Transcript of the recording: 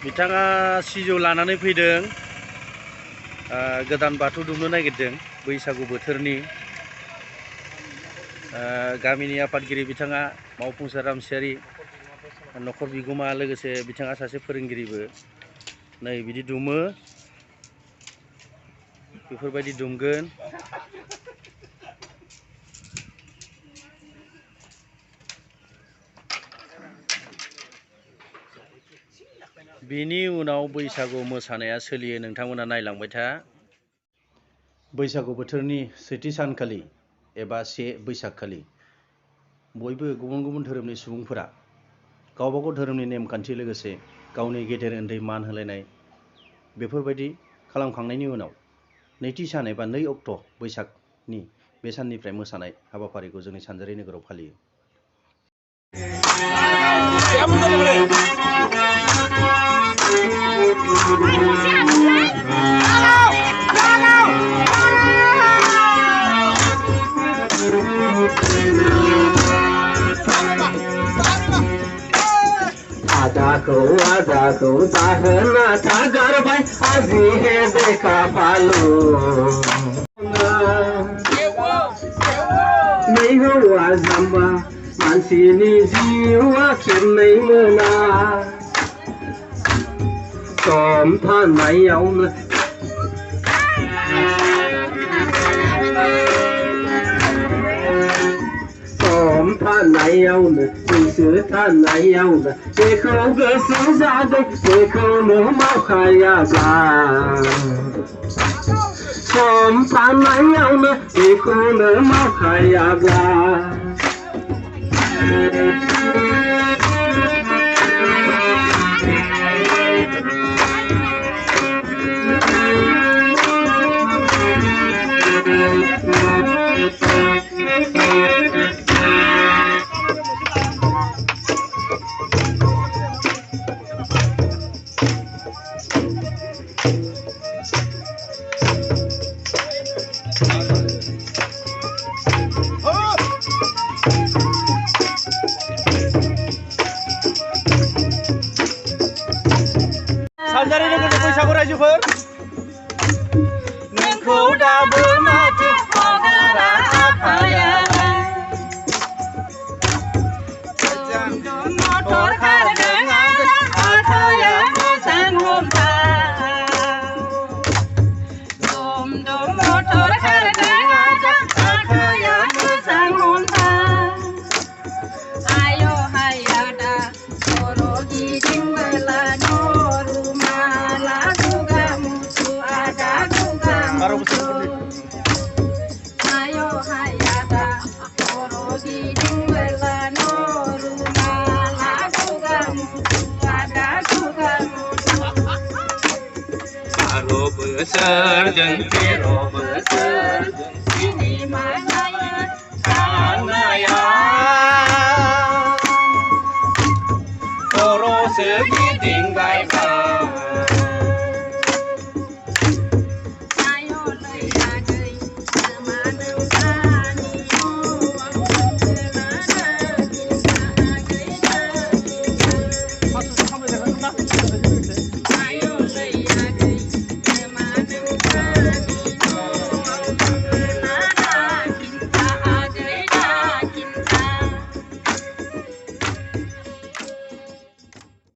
बिथाङा सिजौ लानानै फैदों गोदान बाथौ दुमनो नागिरदों बैसागु बोथोरनि गामिनि आफादगिरि बिथाङा मावफुंसार रामसियारि न'खर बिगोमा लोगोसे बिथाङा सासे फोरोंगिरिबो नै बिदि दुमो बेफोरबायदि दुमगोन बिनि उनाव बैसागु मोसानाया सोलियो नोंथांमोना नायलांबाय था बैसागु बोथोरनि सेथि सानखालि एबा 1 बैसागखालि बयबो गुबुन गुबुन धोरोमनि सुबुंफोरा गावबा गाव धोरोमनि नेमखान्थि लोगोसे गावनि गेदेर उन्दै मान होलायनाय बेफोरबायदि खालामखांनायनि उनाव नैथि सान एबा 2 अक्ट' बैसागनि बे साननिफ्राय मोसानाय हाबाफारिखौ जोंनि सानजारि नोगोराव फालियो। आदाखौ जाहोना थागारबाय आजि हे देखा पालु नै हौवा जाम्बा मानसिनि जिउआ खेबनै मोना सम थानायावनो थानायावनो बैसो थानायावनो बेखौ गोसो जादों बेखौनो मावखायाब्ला सम थानायावनो बेखौनो मावखायाब्ला सानजारि नोगोरनि बैसागु रायजोफोर नोंखौ दाबो माथो हगारा आफायालाय मटर खारदों आखाया मोजां हमथा दम दम मटर खारदों आखाया मोजां हमथा आयो हाया दा खर' गिदिंबोला ayo hayada korogi dingwela noruma lagu kamu ada kamu karo besar jengkiro besar ini mana sana ya koro segiting bye bye